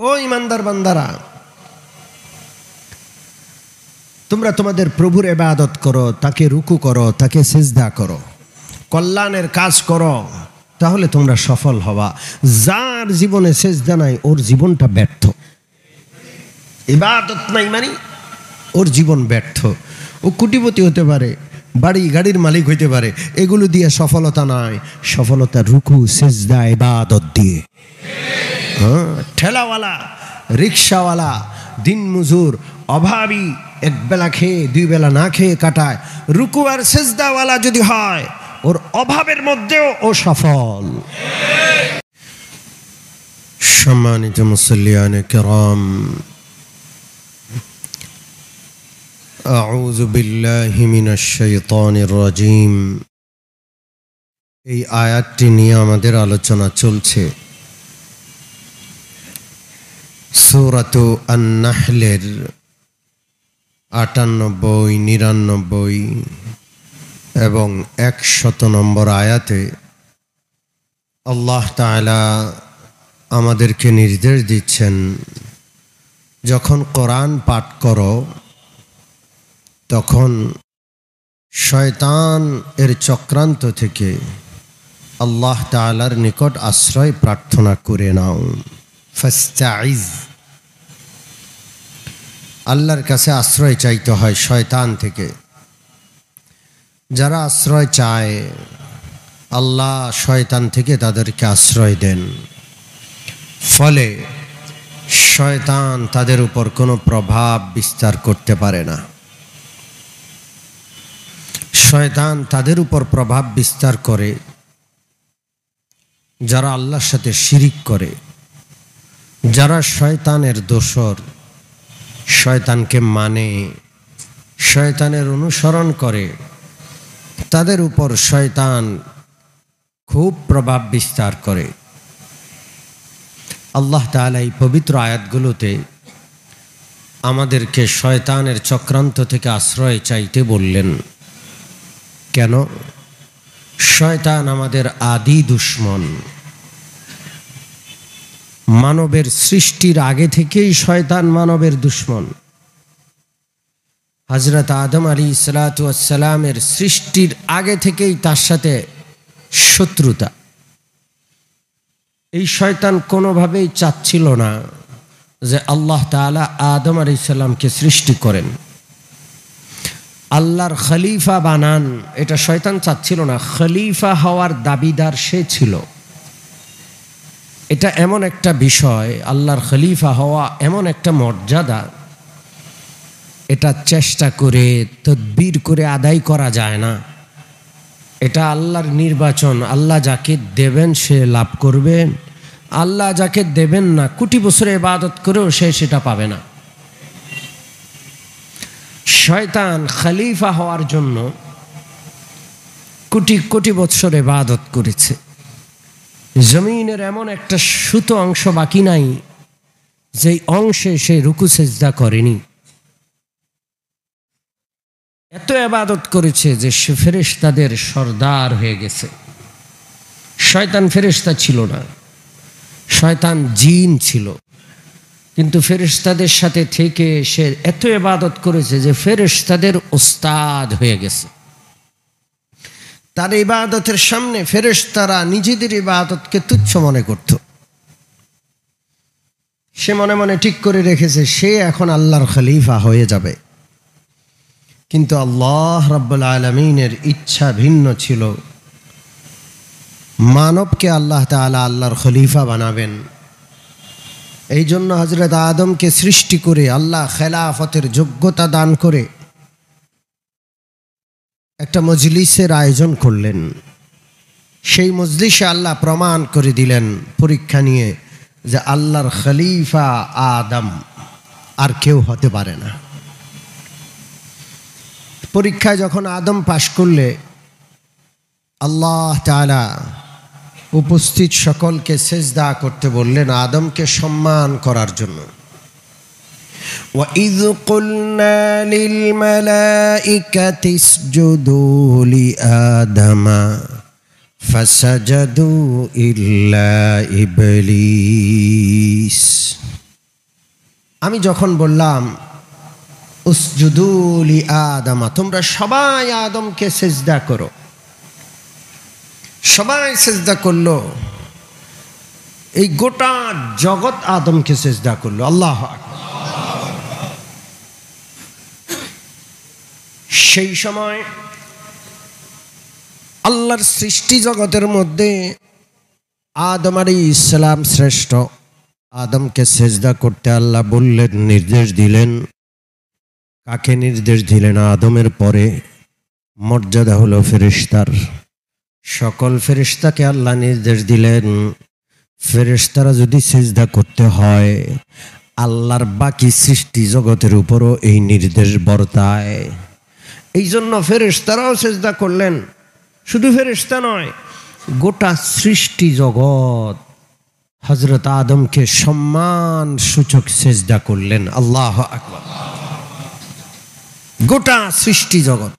ও ইমানদার বান্দারা, তোমরা তোমাদের প্রভুর ইবাদত করো, তাকে রুকু করো, তাকে সিজদা করো, কল্যাণের কাজ করো, তাহলে তোমরা সফল হবা। যার জীবনে সিজদা নাই ওর জীবনটা ব্যর্থ, ইবাদত নাই মানে ওর জীবন ব্যর্থ। ও কোটিপতি হতে পারে, বাড়ি গাড়ির মালিক হইতে পারে, এগুলো দিয়ে সফলতা নাই। সফলতা রুকু সিজদা ইবাদত দিয়ে। ঠেলাওয়ালা, রিক্সাওয়ালা, দিন মজুর, অভাবী, এক বেলা খেয়ে দুই বেলা না খেয়ে কাটায়, রুকু আর সিজদাওয়ালা যদি হয় ওর অভাবের মধ্যেও ও সফল। সম্মানিত মুসল্লিয়ানে কেরাম, আউযু বিল্লাহি মিনাশ শাইতানির রাজিম। এই আয়াতটি নিয়ে আমাদের আলোচনা চলছে। সূরাতু আন-নাহলের ৯৮, ৯৯ এবং ১০০ নম্বর আয়াতে আল্লাহ তাআলা আমাদেরকে নির্দেশ দিচ্ছেন, যখন কোরআন পাঠ করো তখন শয়তান এর চক্রান্ত থেকে আল্লাহ তাআলার নিকট আশ্রয় প্রার্থনা করে নাও। ফাস্তাইজ, আল্লাহর কাছে আশ্রয় চাইতে হয় শয়তান থেকে। যারা আশ্রয় চায় আল্লাহ শয়তান থেকে তাদেরকে আশ্রয় দেন, ফলে শয়তান তাদের উপর কোনো প্রভাব বিস্তার করতে পারে না। শয়তান তাদের উপর প্রভাব বিস্তার করে যারা আল্লাহর সাথে শিরিক করে, যারা শয়তানের দোসর, শয়তানকে মানে, শয়তানের অনুসরণ করে, তাদের উপর শয়তান খুব প্রভাব বিস্তার করে। আল্লাহ তাআলা এই পবিত্র আয়াতগুলোতে আমাদেরকে শয়তানের চক্রান্ত থেকে আশ্রয় চাইতে বললেন। কেন? শয়তান আমাদের আদি দুশমন। মানবের সৃষ্টির আগে থেকেই শয়তান মানবের দুশমন। হযরত আদম আলাইহিসসালাতু ওয়াসসালামের সৃষ্টির আগে থেকেই তার সাথে শত্রুতা। এই শয়তান কোনোভাবেই চাচ্ছিল না যে আল্লাহ তাআলা আদম আলাইহিসসালামকে সৃষ্টি করেন, আল্লাহর খলিফা বানান, এটা শয়তান চাচ্ছিল না। খলিফা হওয়ার দাবিদার সে ছিল। এটা এমন একটা বিষয়, আল্লাহর খলিফা হওয়া এমন একটা মর্যাদা, এটা চেষ্টা করে তদবির করে আদায় করা যায় না। এটা আল্লাহর নির্বাচন। আল্লাহ যাকে দেবেন সে লাভ করবেন, আল্লাহ যাকে দেবেন না কোটি বছরে ইবাদত করেও সে সেটা পাবে না। শয়তান খলিফা হওয়ার জন্য কোটি কোটি বছর ইবাদত করেছে। জমিনের এমন একটা সুতো অংশ বাকি নাই যেই অংশে সে রুকু সিজদা করেনি। এত ইবাদত করেছে যে সে ফেরেশতাদের সর্দার হয়ে গেছে। শয়তান ফেরেশতা ছিল না, শয়তান জিন ছিল, কিন্তু ফেরেশতাদের সাথে থেকে সে এত ইবাদত করেছে যে ফেরেশতাদের ওস্তাদ হয়ে গেছে। তার ইবাদতের সামনে ফেরেশতারা নিজেদের ইবাদতকে তুচ্ছ মনে করত। সে মনে মনে ঠিক করে রেখেছে সে এখন আল্লাহর খলিফা হয়ে যাবে। কিন্তু আল্লাহ রাব্বুল আলামিনের ইচ্ছা ভিন্ন ছিল। মানবকে আল্লাহ তাআলা আল্লাহর খলিফা বানাবেন। এই জন্য হযরত আদমকে সৃষ্টি করে আল্লাহ খেলাফতের যোগ্যতা দান করে একটা মজলিসের আয়োজন করলেন। সেই মজলিসে আল্লাহ প্রমাণ করে দিলেন পরীক্ষা নিয়ে যে আল্লাহর খলিফা আদম, আর কেউ হতে পারে না। পরীক্ষায় যখন আদম পাশ করলে আল্লাহ তাআলা উপস্থিত সকলকে সেজদা করতে বললেন আদমকে সম্মান করার জন্য। وَإِذْ قُلْنَا لِلْمَلَائِكَةِ اسْجُدُوا لِآدَمَ فَسَجَدُوا إِلَّا إِبْلِيسَ আমি যখন বললাম উসজুদু লি আদম, তোমরা সবাই আদমকে সিজদা করো, সবাই সিজদা করলো, এই গোটা জগৎ আদমকে সিজদা করলো। আল্লাহু আকবার। সেই সময় আল্লাহর সৃষ্টি জগতের মধ্যে আদম আলাইহিস সালাম শ্রেষ্ঠ। আদমকে সিজদা করতে আল্লাহ বললেন, নির্দেশ দিলেন। কাকে নির্দেশ দিলেন? আদমের পরে মর্যাদা হলো ফেরেশতার। সকল ফেরেশতাকে আল্লাহ নির্দেশ দিলেন, ফেরেশতারা যদি সিজদা করতে হয়, আল্লাহর বাকি সৃষ্টি জগতের উপরও এই নির্দেশ বর্তায়। এই জন্য ফেরেশতারাও সিজদা করলেন। শুধু ফেরেশতা নয়, গোটা সৃষ্টি জগৎ হযরত আদমকে সম্মান সূচক সিজদা করলেন। আল্লাহু আকবার। গোটা সৃষ্টি জগৎ,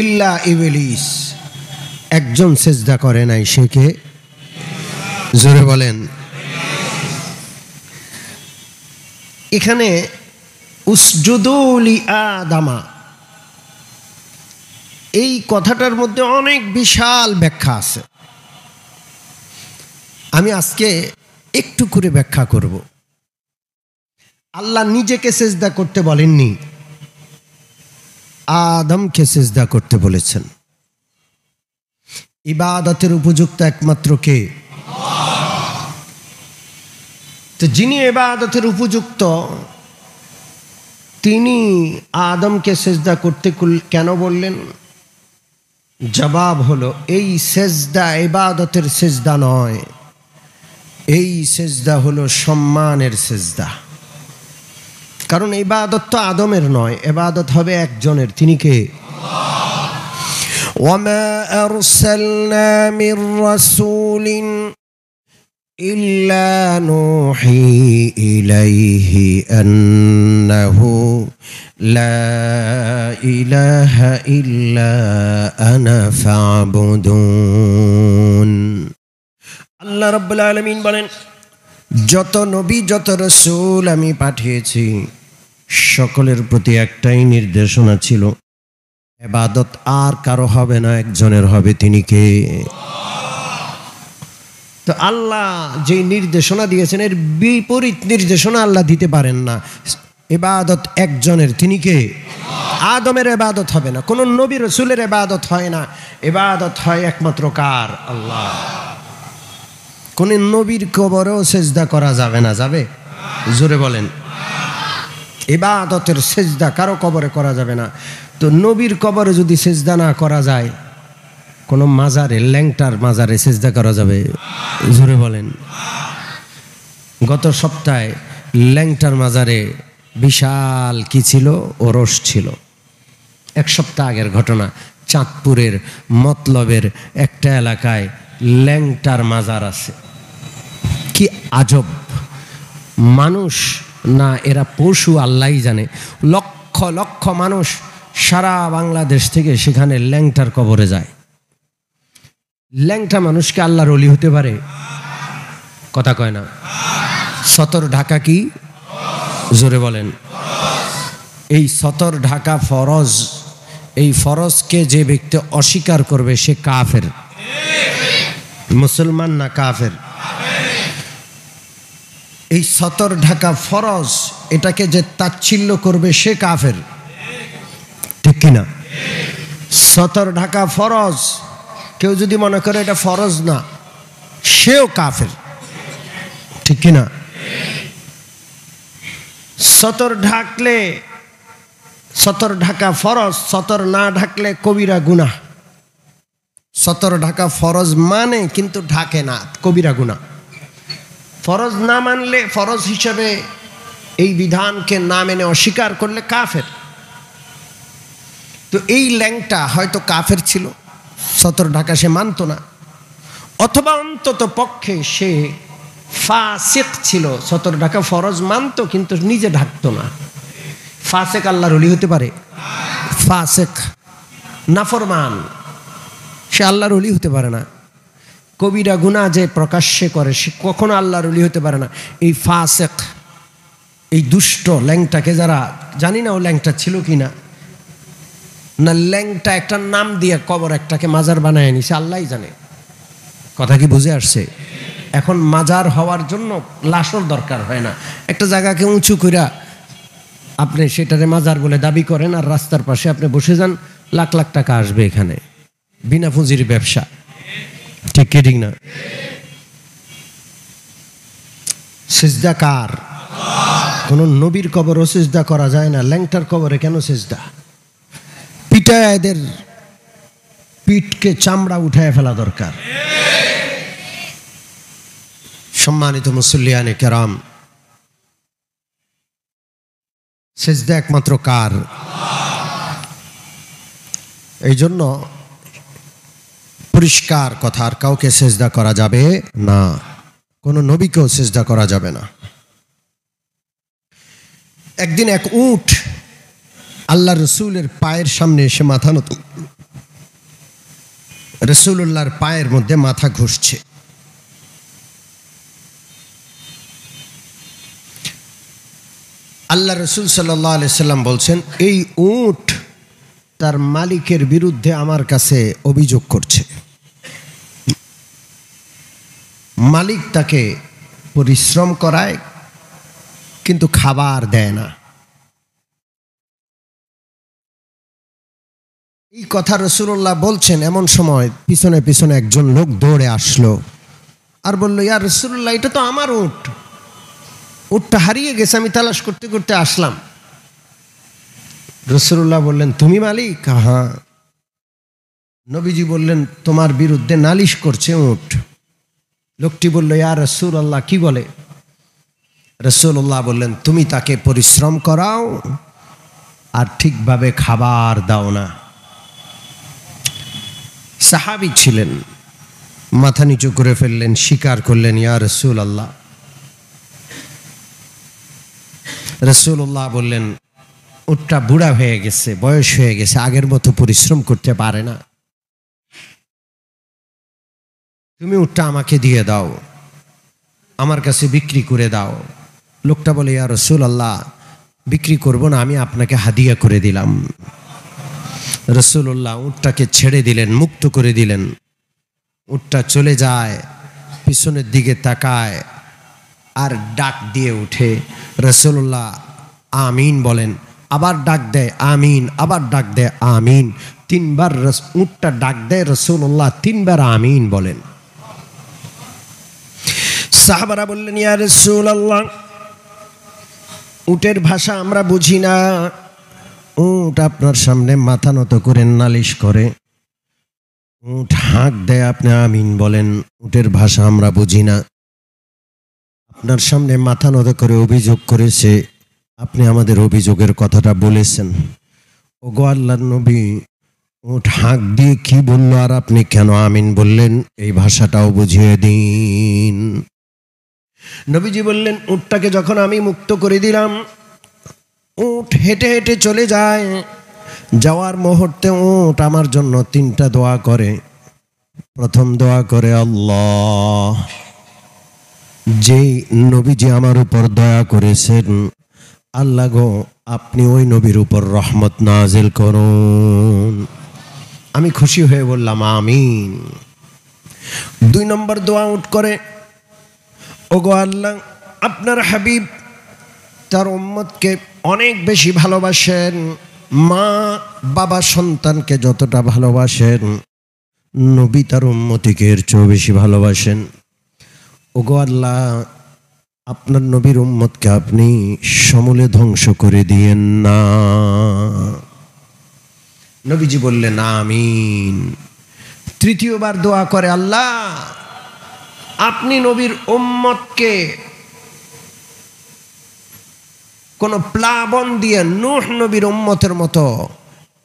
ইল্লা ইবলিস, একজন সিজদা করে নাই। সে কে? জোরে বলেন। এখানে উসজুদু লি আদামা, এই কথাটার মধ্যে অনেক বিশাল ব্যাখ্যা আছে। আমি আজকে একটু করে ব্যাখ্যা করব। আল্লাহ নিজেকে সিজদা করতে বলেননি, আদমকে সিজদা করতে বলেছেন। ইবাদতের উপযুক্ত একমাত্র কে? তো যিনি ইবাদতের উপযুক্ত, তিনি আদমকে সিজদা করতে কেন বললেন? জবাব হলো, এই সিজদা ইবাদতের সিজদা নয়, এই সিজদা হলো সম্মানের সিজদা। কারণ ইবাদত তো আদমের নয়, ইবাদত হবে একজনের। তিনি কে? ওয়ামা আরসালনা মির রাসূলিন ইল্লা নূহি ইলাইহি আন্নাহু লা ইলাহা ইল্লা আনা ফা'বুদুন। আল্লাহ রাব্বুল আলামিন বলেন, যত নবী যত রাসূল আমি পাঠিয়েছি, সকলের প্রতি একটাই নির্দেশনা ছিল, ইবাদত আর কারো হবে না, একজনের হবে। তিনি কে? তো আল্লাহ যে নির্দেশনা দিয়েছেন, এর বিপরীত নির্দেশনা আল্লাহ দিতে পারেন না। ইবাদত একজনের। তিনি কে? আদমের ইবাদত হবে না, কোন নবী রাসূলের ইবাদত হয় না। ইবাদত হয় একমাত্র কার? আল্লাহ। কোন নবীর কবরেও সিজদা করা যাবে না। যাবে? জোরে বলেন। ইবাদতের সিজদা কারো কবরে করা যাবে না। তো নবীর কবরে যদি সিজদা না করা যায়, কোন মাজারে, ল্যাংটার মাজারে সিজদা করা যাবে? জোরে বলেন। গত সপ্তাহে ল্যাংটার মাজারে বিশাল কি ছিল? ওরস ছিল। এক সপ্তাহ আগের ঘটনা। চাঁদপুরের মতলবের একটা এলাকায় ল্যাংটার মাজার আছে। কি আজব মানুষ না, এরা পশু, আল্লাহই জানে। লক্ষ লক্ষ মানুষ সারা বাংলাদেশ থেকে সেখানে ল্যাংটার কবরে যায়। ল্যাংটা মানুষকে আল্লাহর ওলি হতে পারে? কথা কয় না। সতর ঢাকা কি? জোরে বলেন। এই সতর ঢাকা ফরজ। এই ফরজকে যে ব্যক্তি অস্বীকার করবে সে কাফের। মুসলমান না কাফের? এই সতর ঢাকা ফরজ, এটাকে যে তাচ্ছিল্য করবে সে কাফের। ঠিক কিনা? সতর ঢাকা ফরজ, কেউ যদি মনে করে এটা ফরজ না, সেও কাফের। ঠিক কিনা? সতর ঢাকলে, সতর ঢাকা ফরজ, সতর না ঢাকলে কবিরা গুনাহ। সতর ঢাকা ফরজ মানে কিন্তু ঢাকে না, কবিরা গুনাহ। ফরজ না মানলে, ফরজ হিসেবে এই বিধানকে না মেনে অস্বীকার করলে কাফের। তো এই ল্যাংটা হয়তো কাফের ছিল, সতর ঢাকা সে মানত না, অথবা অন্তত পক্ষে সে ফাসিক ছিল। সতর ঢাকা ফরজ মানত কিন্তু নিজে ঢাকতো না। ফাসিক আল্লাহর ওলি হতে পারে? ফাসিক নাফরমান, সে আল্লাহর ওলি হতে পারে না। কবিরা গুনাহ যে প্রকাশ্যে করে সে কখনো আল্লাহর ওলি হতে পারে না। এই ফাসেক, এই দুষ্ট ল্যাংটাকে যারা, জানি না ও ল্যাংটা ছিল কি না, না ল্যাংটা একটা নাম দিয়ে কবর একটাকে মাজার বানায় নিছে, আল্লাহই জানে। কথা কি বুঝে আসছে? এখন মাজার হওয়ার জন্য লাশর দরকার হয় না, একটা জায়গাকে উঁচু কইরা আপনি সেটারে মাজার বলে দাবি করেন, আর রাস্তার পাশে আপনি বসে যান, লাখ লাখ টাকা আসবে এখানে, বিনা পুঁজির ব্যবসা। ঠিক কি ঠিক না? সিজদা কার? কোন নবীর কবরও সিজদা করা যায় না, ল্যাংটার কবরে কেন সিজদা? পিটায় এদের পিঠকে চামড়া উঠায় ফেলা দরকার। সম্মানিত মুসল্লিয়ানে কেরাম, সিজদা একমাত্র কার? এই জন্য পরিষ্কার কথা, আর কাউকে সিজদা করা যাবে না, কোন নবীকেও সিজদা করা যাবে না। একদিন এক উট আল্লাহ রসুলের পায়ের সামনে এসে মাথা নত, রসুল্লাহর পায়ের মধ্যে মাথা ঘষছে। আল্লাহ রসুল সাল্লাল্লাহু আলাইহি সাল্লাম বলছেন, এই উট তার মালিকের বিরুদ্ধে আমার কাছে অভিযোগ করছে। মালিক তাকে পরিশ্রম করায় কিন্তু খাবার দেয় না। এই কথা রাসূলুল্লাহ বলছেন, এমন সময় পিছনে পিছনে একজন লোক দৌড়ে আসলো আর বলল, ইয়া রাসূলুল্লাহ, এটা তো আমার উট, উটটা হারিয়ে গেছে, আমি তালাশ করতে করতে আসলাম। রাসূলুল্লাহ বললেন, তুমি মালিক? হ্যাঁ। নবীজি বললেন, তোমার বিরুদ্ধে নালিশ করছে উট। লোকটি বলল, ইয়া রাসূলুল্লাহ, কি বলে? রাসূলুল্লাহ বললেন, তুমি তাকে পরিশ্রম করাও আর ঠিকভাবে খাবার দাও না। সাহাবী ছিলেন, মাথা নিচু করে ফেললেন, স্বীকার করলেন, ইয়া রাসূলুল্লাহ। রাসূলুল্লাহ বললেন, উটটা বুড়া হয়ে গেছে, বয়স হয়ে গেছে, আগের মতো পরিশ্রম করতে পারে না, তুমি উটটা আমাকে দিয়ে দাও, আমার কাছে বিক্রি করে দাও। লোকটা বলে, ইয়া রাসূলুল্লাহ, বিক্রি করব না, আমি আপনাকে হাদিয়া করে দিলাম। রাসূলুল্লাহ উটটাকে ছেড়ে দিলেন, মুক্ত করে দিলেন। উটটা চলে যায়, পিছনের দিকে তাকায় আর ডাক দিয়ে উঠে। রাসূলুল্লাহ আমিন বলেন, আবার ডাক দেয় আমিন, আবার ডাক দেয় আমিন। তিনবার উটটা ডাক দেয়, রাসূলুল্লাহ তিনবার আমিন বলেন। সাহাবারা বললেন, ইয়া রাসূলুল্লাহ, উটের ভাষা আমরা বুঝি না, উট আপনার সামনে মাথা নত করে নালিশ করে, উট হাঁক দেয়, আপনি আমিন বলেন, উটের ভাষা আমরা বুঝি না, আপনার সামনে মাথা নত করে অভিযোগ করেছে, আপনি আমাদের অভিযোগের কথাটা বলেছেন। ওগো আল্লাহর নবী, উট হাঁক দিয়ে কি বললো আর আপনি কেন আমিন বললেন, এই ভাষাটাও বুঝিয়ে দিন। নবীজি বললেন, উটটাকে যখন আমি মুক্ত করে দিলাম, উট হেঁটে হেঁটে চলে যায়। যাওয়ার মুহূর্তে উট আমার জন্য তিনটা দোয়া করে। প্রথম দোয়া করে, আল্লাহ, যেই নবীজি আমার উপর দয়া করেছেন, আল্লাহ গো, আপনি ওই নবীর উপর রহমত নাজিল করুন। আমি খুশি হয়ে বললাম আমিন। 2 নম্বর দোয়া উট করে, ওগো আল্লাহ, আপনার হাবিব তার উম্মতকে অনেক বেশি ভালোবাসেন, মা বাবা সন্তানকে যতটা ভালোবাসেন, নবী তার উম্মতিকে এর চেয়েও বেশি ভালোবাসেন। ওগো আল্লাহ, আপনার নবীর উম্মতকে আপনি সমূলে ধ্বংস করে দিয়েন না। নবীজি বললেন আমিন। তৃতীয়বার দোয়া করে, আল্লাহ, আপনি নবীর উম্মতকে কোন প্লাবন দিয়ে নূহ নবীর উম্মতের মতো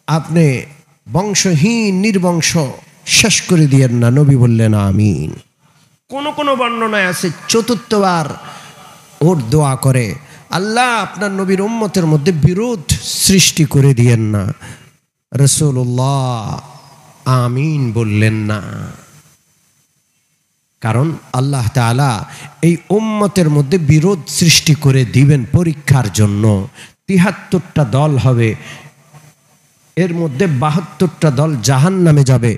আপনি বংশহীন নির্বংশ শেষ করে দিয়েন না। নবী বললেন আমিন। কোন কোন বর্ণনায় আছে চতুর্থবার ওর দোয়া করে, আল্লাহ, আপনার নবীর উম্মতের মধ্যে বিরোধ সৃষ্টি করে দিয়েন না। রাসূলুল্লাহ আমিন বললেন না। কারণ আল্লাহ তাআলা এই উম্মতের মধ্যে বিরোধ সৃষ্টি করে দিবেন পরীক্ষার জন্য। ৭৩টা দল হবে, এর মধ্যে ৭২টা দল জাহান্নামে যাবে,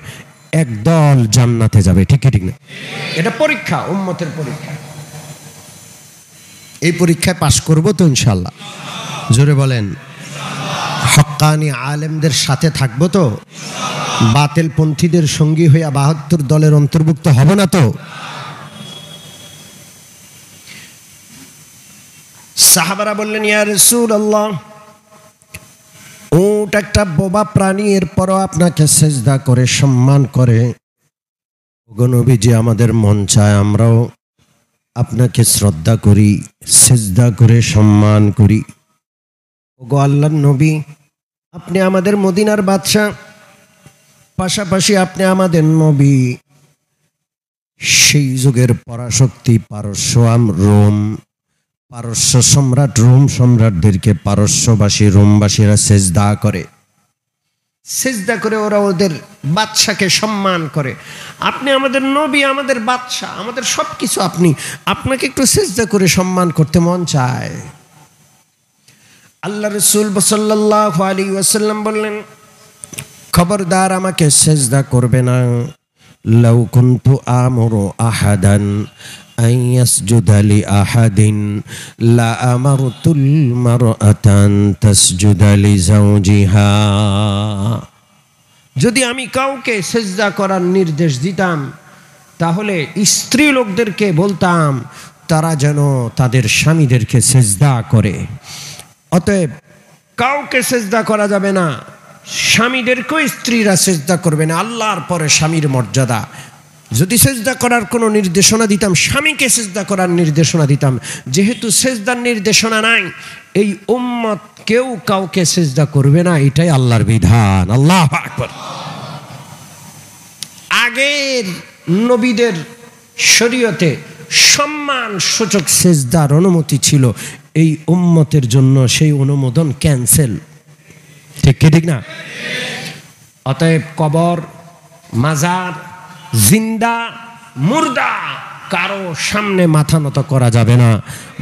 এক দল জান্নাতে যাবে। ঠিক না? এটা পরীক্ষা, উম্মতের পরীক্ষা। এই পরীক্ষায় পাশ করব তো ইনশাআল্লাহ? জোরে বলেন। হক্কানি আলেমদের সাথে থাকবো তো? বাতিল পন্থীদের সঙ্গী হইয়া ৭২ দলের অন্তর্ভুক্ত হব না তো? সাহাবারা বললেন, ইয়া রাসূলুল্লাহ, উট একটা বোবা প্রাণী, এরপরও আপনাকে সেজদা করে সম্মান করে। ওগো নবীজি, আমাদের মন চায় আমরাও আপনাকে শ্রদ্ধা করি, সেজদা করে সম্মান করি। ওগো আল্লাহর নবী, আপনি আমাদের মদিনার বাদশা, পাশাপাশি আপনি আমাদের নবী। সেই যুগের পরাশক্তি পারস্য রোম, পারস্য সম্রাট রোম সম্রাটদেরকে পারস্যবাসী রোমবাসীরা সেজদা করে, সেজদা করে ওরা ওদের বাদশাকে সম্মান করে। আপনি আমাদের নবী, আমাদের বাদশা, আমাদের সব কিছু, আপনাকে একটু সেজদা করে সম্মান করতে মন চায়। আল্লাহ রাসূল সাল্লাল্লাহু আলাইহি ওয়াসাল্লাম বললেন, খবরদার আমাকে সেজদা করবে না। লাউ কুনতু আমুরু আহাদান আন ইয়াসজুদা লি আহাদিন লা আমারতুল মারআতান তাসজুদা লি যাওজিহা। যদি আমি কাউকে সেজদা করার নির্দেশ দিতাম, তাহলে স্ত্রী লোকদেরকে বলতাম তারা যেন তাদের স্বামীদেরকে সেজদা করে। অতএব কাউকে সেজদা করা যাবে না, স্বামীদেরকেও স্ত্রীরা সেজদা করবে না। আল্লাহর পরে স্বামীর মর্যাদা। যদি সেজদা করার কোনো নির্দেশনা দিতাম, স্বামীকে সেজদা করার নির্দেশনা দিতাম। যেহেতু সেজদার নির্দেশনা নাই, এই উম্মত কেউ কাউকে সেজদা করবে না, এটাই আল্লাহর বিধান। আল্লাহু আকবার। আগের নবীদের শরীয়তে সম্মান সূচক সেজদার অনুমতি ছিল, এই উম্মতের জন্য সেই অনুমোদন ক্যান্সেল। ঠিক না? অতএব কবর, মাজার, জিন্দা, মুর্দা, কারো সামনে মাথা নত করা যাবে না।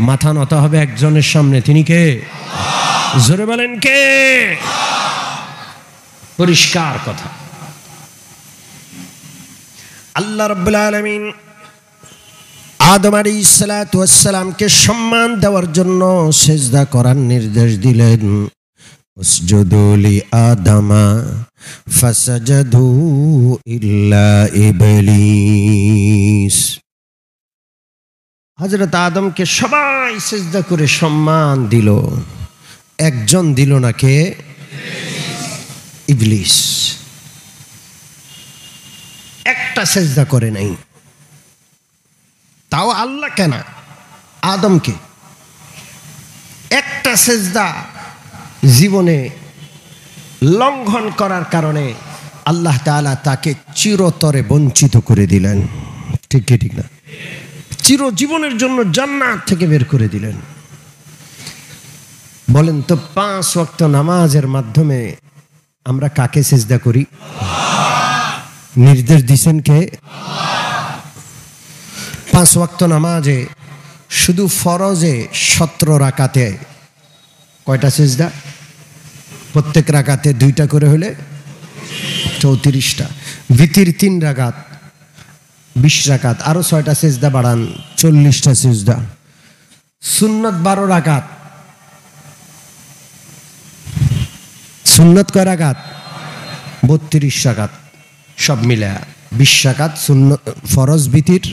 মাথা নত হবে একজনের সামনে, তিনি কে? জোরে বলেন, কে? পরিষ্কার কথা। আল্লাহ রাব্বুল আলামিন আদম আলাইহিস সালাতু ওয়াস সালামকে সম্মান দেওয়ার জন্য সেজদা করার নির্দেশ দিলেন। উসজুদু লি আদামা ফাসাজাদু ইল্লা ইবলিস। হযরত আদমকে সবাই সেজদা করে সম্মান দিল, একজন দিল না, কে? ইবলিস। একটা সেজদা করে নাই। তাও আল্লাহ কেন, আদমকে একটা সেজদা জীবনে লঙ্ঘন করার কারণে আল্লাহ তাআলা তাকে চিরতরে বঞ্চিত করে দিলেন। ঠিক না? চিরজীবনের জন্য জান্নাত থেকে বের করে দিলেন। বলেন তো, 5 ওয়াক্ত নামাজের মাধ্যমে আমরা কাকে সেজদা করি? নির্দেশ দিছেন কে? 5 ওয়াক্ত নামাজে শুধু ফরজে 17 রাকাতে কয়টা সেজদা? প্রত্যেক রাকাতে 2টা করে হলে 34টা। ভিতির 3 রাকাত 20 রাকাত, আরো 6টা সেজদা বাড়ান, 40টা সেজদা। সুন্নত 12 রাকাত। সুন্নত কয় রাকাত? 32 রাকাত। সব মিলে 20 রাকাত সুন্নত ফরজ ভিতির,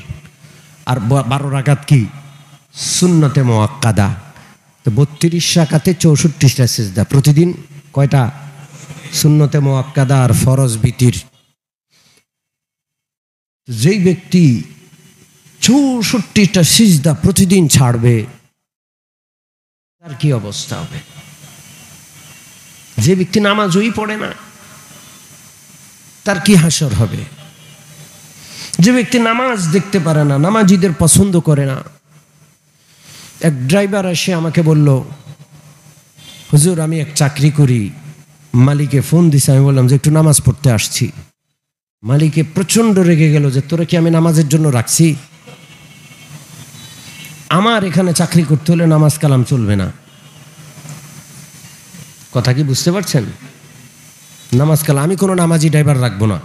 আর 12 রাকাত কি? সুন্নতে মুআক্কাদা। তো 32 রাকাতে 64টা সেজদা। প্রতিদিন কয়টা? সুন্নতে মুআক্কাদা আর ফরজ ভিতির। যেই ব্যক্তি 64টা সিজদা প্রতিদিন ছাড়বে, তার কি অবস্থা হবে? যে ব্যক্তি নামাজই পড়ে না, তার কি হাসর হবে? যে ব্যক্তি নামাজ দেখতে পারে না, নামাজিদের পছন্দ করে না। এক ড্রাইভার এসে আমাকে বলল, হুজুর আমি এক চাকরি করি, মালিকে ফোন দিছে, আমি বললাম যে একটু নামাজ পড়তে আসছি। মালিকে প্রচন্ড রেগে গেল যে তোরা কি আমি নামাজের জন্য রাখছি? আমার এখানে চাকরি করতে হলে নামাজ কালাম চলবে না। কথা কি বুঝতে পারছেন? নামাজ কালাম, আমি কোনো নামাজি ড্রাইভার রাখবো না।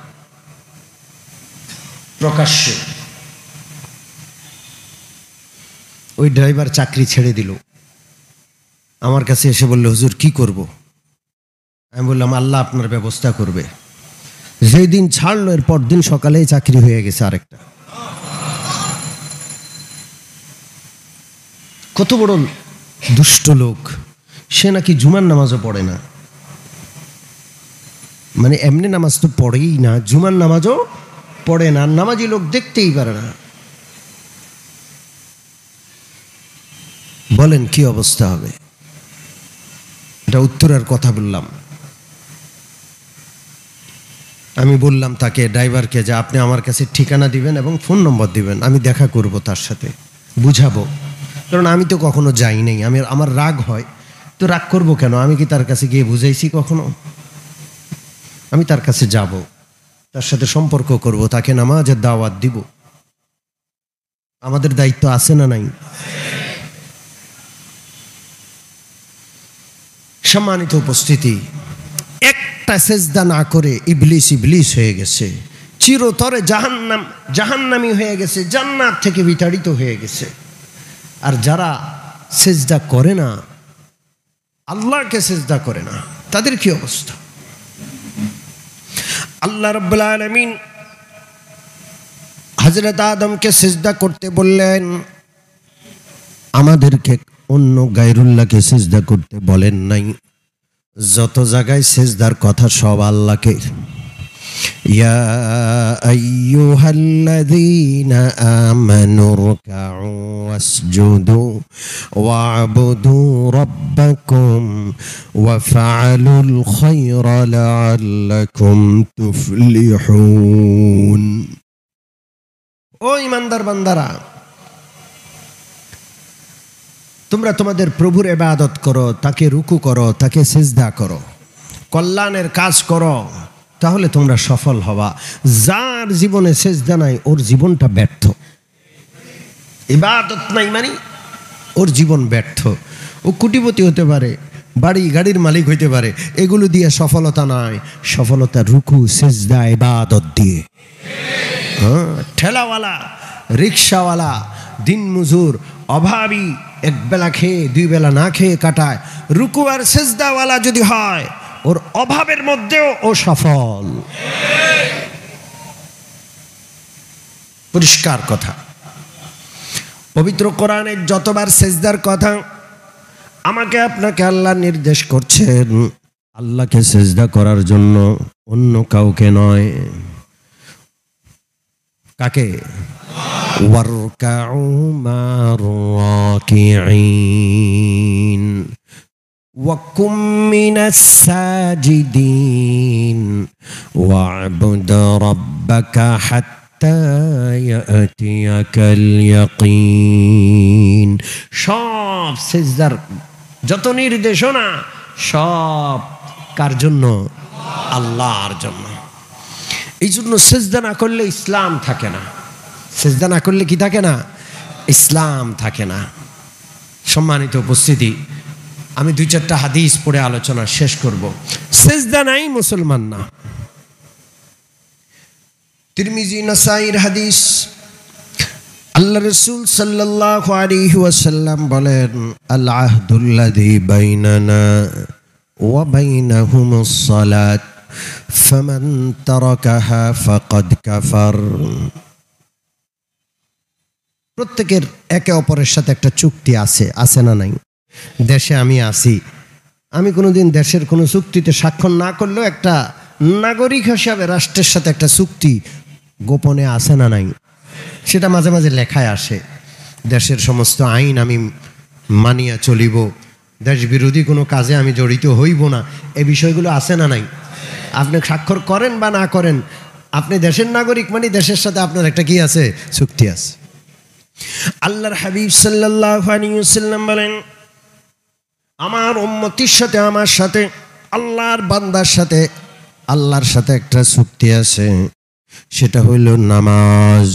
প্রকাশ্যে ওই ড্রাইভার চাকরি ছেড়ে দিল। আমার কাছে এসে বলল, হুজুর কি করব? আমি বললাম, আল্লাহ আপনার ব্যবস্থা করবে। যেই দিন ছাড়লো এর পর দিন সকালেই চাকরি হয়ে গেছে আরেকটা। কত বড় দুষ্ট লোক! সে নাকি জুমার নামাজও পড়ে না, মানে এমনি নামাজ তো পড়েই না, জুমার নামাজও পড়ে না, নামাজি লোক দেখতেই পারে না। বলেন কি অবস্থা হবে? এটা উত্তরের কথা বললাম। আমি বললাম তাকে, ড্রাইভারকে, যে আপনি আমার কাছে ঠিকানা দিবেন এবং ফোন নম্বর দিবেন, আমি দেখা করব তার সাথে, বুঝাবো। কারণ আমি তো কখনো যাই নাই, আমার রাগ হয় তো। রাগ করব কেন? আমি কি তার কাছে গিয়ে বুঝাইছি কখনো? আমি তার কাছে যাব, তার সাথে সম্পর্ক করব, তাকে নামাজের দাওয়াত দিব। আমাদের দায়িত্ব আছে না নাই? সম্মানিত উপস্থিতি, একটা সেজদা না করে ইবলিস হয়ে গেছে, চিরতরে জাহান্নামী হয়ে গেছে, জান্নাত থেকে বিতাড়িত হয়ে গেছে। আর যারা সেজদা করে না, আল্লাহকে সেজদা করে না, তাদের কি অবস্থা? আল্লাহ রাব্বুল আলামিন হযরত আদমকে সেজদা করতে বললেন, আমাদেরকে অন্য গায়রুল্লাহকে সেজদা করতে বলেন নাই। যত জায়গায় সেজদার কথা সব আল্লাহকে। ইয়া আইয়ুহাল্লাযীনা আমানু রুকউ ওয়াসজুদু ওয়া'বুদু রাব্বাকুম ওয়াফআলুল খায়রা লাআল্লাকুম তুফলিহুন। ও ঈমানদার বান্দারা, তোমরা তোমাদের প্রভুর ইবাদত করো, তাকে রুকু করো, তাকে সিজদা করো, কল্যাণের কাজ করো, তাহলে তোমরা সফল হবা। যার জীবনে সিজদা নাই ওর জীবনটা ব্যর্থ। ইবাদত নাই মানে ওর জীবন ব্যর্থ। ও কোটিপতি হতে পারে, বাড়ি গাড়ির মালিক হইতে পারে, এগুলো দিয়ে সফলতা নয়। সফলতা রুকু, সিজদা, ইবাদত দিয়ে। ঠেলাওয়ালা, রিক্সাওয়ালা, দিন মজুর, অভাবী, এক বেলা খেয়ে দুই বেলা না খেয়ে কাটায়, রুকু আর সিজদাওয়ালা যদি হয়, ওর অভাবের মধ্যেও ও সফল। পরিষ্কার কথা। পবিত্র কোরআনে যতবার সিজদার কথা আমাকে আপনাকে আল্লাহ নির্দেশ করছেন, আল্লাহকে সিজদা করার জন্য, অন্য কাউকে নয়। কাকে? ওয়ারকাউ মা'র রাকিঈন ওয়াকুম মিনাস সাজিদিন ওয়া'বুদ রাব্বাকা হাত্তা ইয়াতিয়াকাল ইয়াকিন। সব সিজদার যত নির্দেশনা সব কার জন্য? আল্লাহর জন্য। এই জন্য সিজদা না করলে ইসলাম থাকে না। সিজদা না করলে কি থাকে না? ইসলাম থাকে না। সম্মানিত উপস্থিতি, আমি দুই চারটা হাদিস পড়ে আলোচনা শেষ করব। সিজদা নাই মুসলমান না। তিরমিজি, নাসাইর হাদিস। আল্লাহ রাসূল সাল্লাল্লাহু আলাইহি ওয়াসাল্লাম বলেন, আল আহদুল্লাযী বাইনানা ওয়া বাইনাহুমুস সালাত ফামান তারাকাহা ফাকাদ কাফার। প্রত্যেকের একে অপরের সাথে একটা চুক্তি আছে না নাই? দেশে আমি আছি, আমি কোনোদিন দেশের কোনো চুক্তিতে স্বাক্ষর না করলেও একটা নাগরিক হিসাবে রাষ্ট্রের সাথে একটা চুক্তি গোপনে আছে না নাই? সেটা মাঝে মাঝে লেখায় আসে, দেশের সমস্ত আইন আমি মানিয়া চলিব, দেশ বিরোধী কোনো কাজে আমি জড়িত হইব না, এই বিষয়গুলো আছে না নাই? আপনি স্বাক্ষর করেন বা না করেন, আপনি দেশের নাগরিক মানে দেশের সাথে আপনার একটা কি আছে? চুক্তি আছে। আল্লাহর হাবিব সাল্লাল্লাহু আলাইহি ওয়াসাল্লাম বলেন, আমার উম্মতির সাথে, আমার সাথে, আল্লাহর বান্দার সাথে, আল্লাহর সাথে একটা চুক্তি আছে। সেটা হইল নামাজ।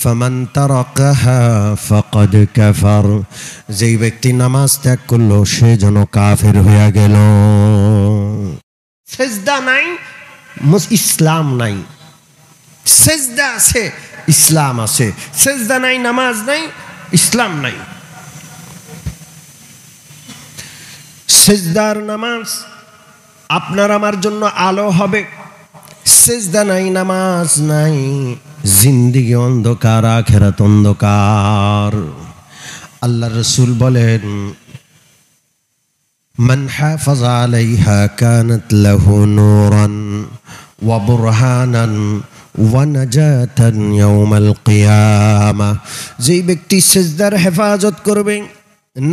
ফামান তারাকাহা ফাকাদ কাফার, যেই ব্যক্তি নামাজ ত্যাগ করলো সে যেন কাফের হয়ে গেল। সেজদা নাই, ইসলাম নাই। সেজদা আছে, ইসলাম আছে। সেজদা নাই, নামাজ নাই, ইসলাম নাই। সেজদার নামাজ আপনার আমার জন্য আলো হবে। সেজদা নাই, নামাজ নাই, জিন্দেগি অন্ধকার, আখিরাত অন্ধকার। আল্লাহ রাসূল বলেন, মান হাফাযা আলাইহা কানাত লাহু নূরান ওয়া বুরহানান ওয়া নাজাতান ইয়াউমাল কিয়ামাহ। যেই ব্যক্তি সেজদার হেফাজত করবে,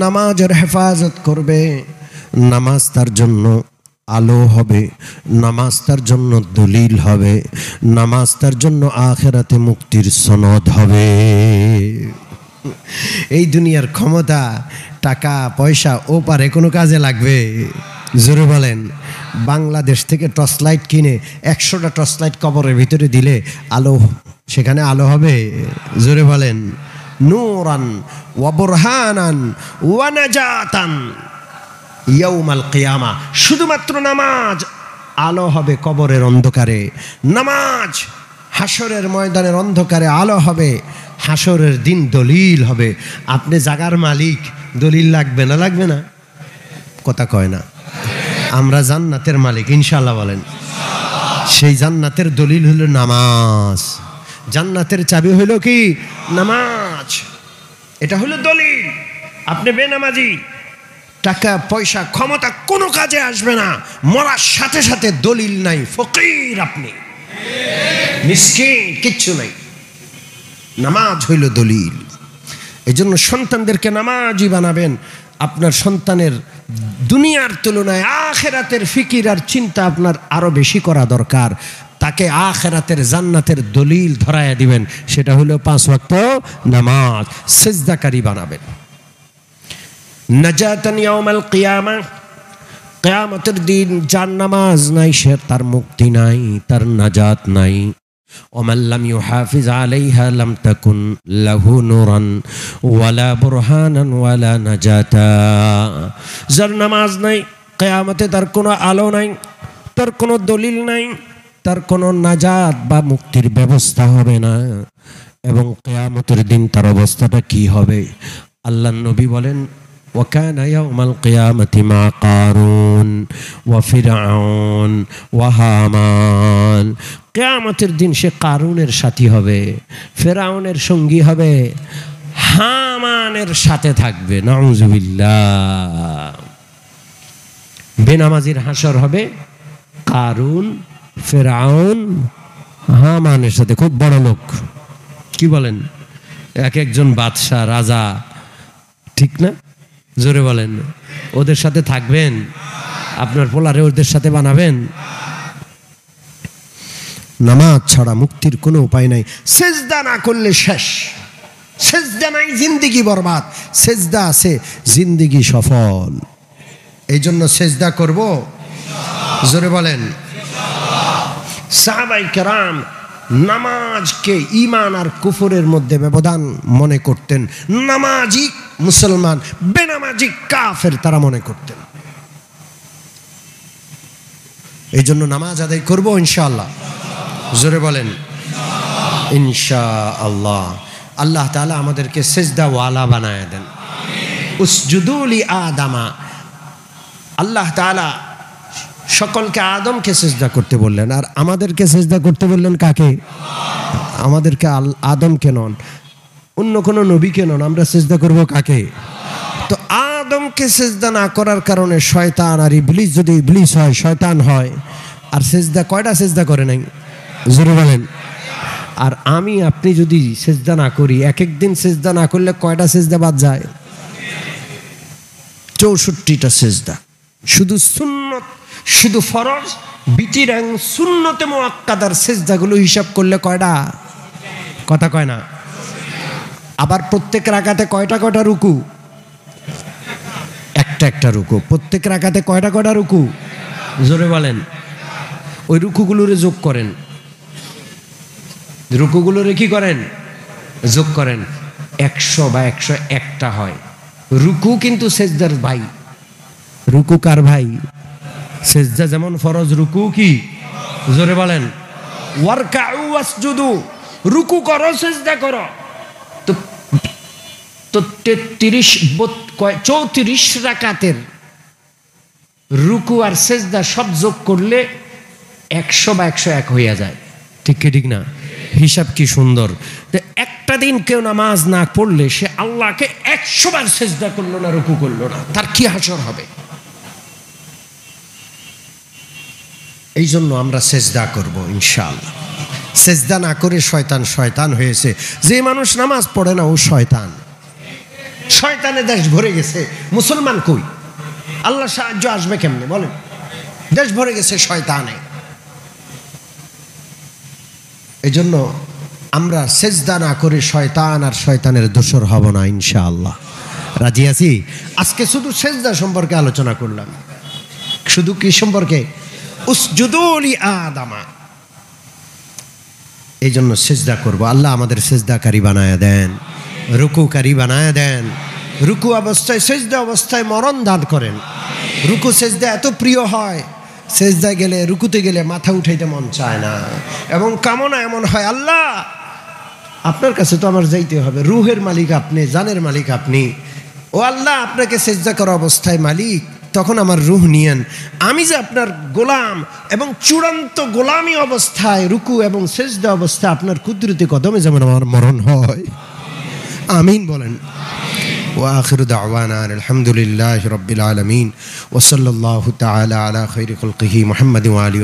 নামাজের হেফাজত করবে, নামাজ তার জন্য আলো হবে, নামাজ তার জন্য দলিল হবে, নামাজ তার জন্য আখিরাতে মুক্তির সনদ হবে। এই দুনিয়ার ক্ষমতা, টাকা পয়সা ও পারে কোনো কাজে লাগবে? জোরে বলেন। বাংলাদেশ থেকে টর্চ লাইট কিনে 100টা টর্চ লাইট কবরের ভিতরে দিলে আলো, সেখানে আলো হবে? জোরে বলেন। নূরান ওয়া বুরহানান ওয়া নাজাতান ইয়াউমাল কিয়ামা। শুধুমাত্র নামাজ আলো হবে কবরের অন্ধকারে, নামাজ হাসরের ময়দানের অন্ধকারে আলো হবে, হাসরের দিন দলিল হবে। আপনি জাগার মালিক, দলিল লাগবে না? লাগবে না? কথা কয় না। আমরা জান্নাতের মালিক ইনশাআল্লাহ বলেন। সেই জান্নাতের দলিল হলো নামাজ। জান্নাতের চাবি হলো কি? নামাজ। এটা হলো দলিল। আপনি বেনামাজি, টাকা পয়সা ক্ষমতা কোনো কাজে আসবে না। মরার সাথে সাথে দলিল নাই, ফকির আপনি, মিসকিন, কিচ্ছু নাই। নামাজ হইল দলিল। এই জন্য সন্তানদেরকে নামাজি বানাবেন। আপনার সন্তানের দুনিয়ার তুলনায় আখিরাতের ফিকির আর চিন্তা আপনার আরো বেশি করা দরকার। তাকে আখিরাতের জান্নাতের দলিল ধরায়া দিবেন, সেটা হলো 5 ওয়াক্ত নামাজ। সিজদাকারী বানাবেন। নাজাতান ইয়াউমাল কিয়ামা, কিয়ামতের দিন যার নামাজ নাই সে, তার মুক্তি নাই, তার নাজাত নাই। ওমান লাম ইউহাফিজ আলাইহা লাম তাকুন লাহু নূরান ওয়ালা বুরহানান ওয়ালা নাজাতা। যার নামাজ নাই, কিয়ামতে তার কোনো আলো নাই, তার কোনো দলিল নাই, তার কোনো নাজাত বা মুক্তির ব্যবস্থা হবে না। এবং কিয়ামতের দিন তার অবস্থাটা কি হবে? আল্লাহর নবী বলেন, وكان يوم القيامة مع قارون وفرعون وهامان। কিয়ামতের দিন সে কারুনের সাথী হবে, ফেরাউনের সঙ্গী হবে, হামানের সাথে থাকবে। নাউজুবিল্লাহ। বেনামাজির হাসর হবে কারুন, ফেরাউন, হামানের সাথে। খুব বড় লোক, কি বলেন? এক একজন বাদশাহ, রাজা, ঠিক না? জোরে বলেন। ওদের সাথে থাকবেন? আপনার পোলারে ওদের সাথে বানাবেন? নামাজ ছাড়া মুক্তির কোনো উপায় নাই। সেজদা না করলে শেষ। সেজদা নাই, জিন্দেগি বরবাদ। সেজদা আছে, জিন্দেগি সফল। এই জন্য সেজদা করব। জোরে বলেন। সাহাবায়ে কেরাম নামাজকে ঈমান আর কুফরের মধ্যে ব্যবধান মনে করতেন। নামাজি মুসলমান, বেনামাজি কাফের তারা মনে করতেন। এই জন্য নামাজ আদায় করব ইনশাআল্লাহ। জোরে বলেন ইনশাআল্লাহ। আল্লাহ তাআলা আমাদেরকে সিজদা ওয়ালা বানায় দেন। উসজুদু লি আদামা। আল্লাহ তাআলা সকলকে আদমকে সিজদা করতে বললেন, আর আমাদেরকে সিজদা করতে বললেন কাকে? আমাদেরকে। আদমকে নন, অন্য কোনো নবীকে নন। আমরা সিজদা করব কাকে? তো আদমকে সিজদা না করার কারণে শয়তান আর ইবলিস, যদি ইবলিস হয়, শয়তান হয়, আর সিজদা কয়টা সিজদা করে নাই? জোরে বলেন। আর আমি আপনি যদি সিজদা না করি, এক এক দিন সিজদা না করলে কয়টা সিজদা বাদ যায়? 64টা সিজদা। শুধু সুন্নত, শুধু ফরজ, বিতির সুন্নতে মুআক্কাদার সিজদাগুলো হিসাব করলে কয়টা? কথা কয় না। আবার প্রত্যেক রাকাতে কয়টা কয়টা রুকু? একটা একটা রুকু। প্রত্যেক রাকাতে কয়টা কয়টা রুকু? জোরে বলেন। ওই রুকুগুলোরে যোগ করেন। রুকুগুলোরে কি করেন? যোগ করেন। 100 বা 101টা হয়। রুকু কিন্তু সেজদার ভাই। রুকু কার ভাই? সেজদা যেমন ফরজ, রুকু কি? জোরে বলেন। ওয়ারকাউ ওয়াসজুদু, রুকু করো সেজদা করো। তো 34 রাকাতের রুকু আর সেজদা সব যোগ করলে 100 বা 101 হইয়া যায়। ঠিক কি ঠিক না? হিসাব কি সুন্দর। একটা দিন কেউ নামাজ না পড়লে সে আল্লাহকে 100 বার সেজদা করলো না, রুকু করলো না, তার কি হাসর হবে? এই জন্য আমরা সেজদা করব ইনশাআল্লাহ। সেজদা না করে শয়তান শয়তান হয়েছে। যে মানুষ নামাজ পড়ে না ও শয়তান। শয়তানে দেশ ভরে গেছে, মুসলমান কই? আল্লাহ সাহায্য আসবে কেমনে বলেন? দেশ ভরে গেছে শয়তানে। এই জন্য আমরা সেজদা না করে শয়তান আর শয়তানের দোসর হব না ইনশাআল্লাহ। রাজি আছি? আজকে শুধু সেজদা সম্পর্কে আলোচনা করলাম। শুধু কি সম্পর্কে? উসজুদু লি আদামা। এই জন্য সেজদা করব। আল্লাহ আমাদের সেজদাকারী বানায়া দেন, রুকুকারী বানায়া দেন। রুকু অবস্থায়, সেজদা অবস্থায় মরণ দান করেন। রুকু সেজদা এত প্রিয় হয়, সেজদা গেলে, রুকুতে গেলে মাথা উঠাইতে মন চায় না, এবং কামনা এমন হয়, আল্লাহ আপনার কাছে তো আমার যাইতে হবে। রুহের মালিক আপনি, জানের মালিক আপনি। ও আল্লাহ, আপনাকে সেজদা করা অবস্থায় মালিক, তখন আমার রুহ নিয়েন। আমি যে আপনার গোলাম, এবং চূড়ান্ত গোলামি অবস্থায় রুকু এবং সেজদা অবস্থায় আপনার কুদরতি কদমে যেমন আমার মরণ হয়। আমিন বলেন। وآخر دعوانا الحمد لله رب العالمين وصلى الله تعالى على خير خلقه محمد وآله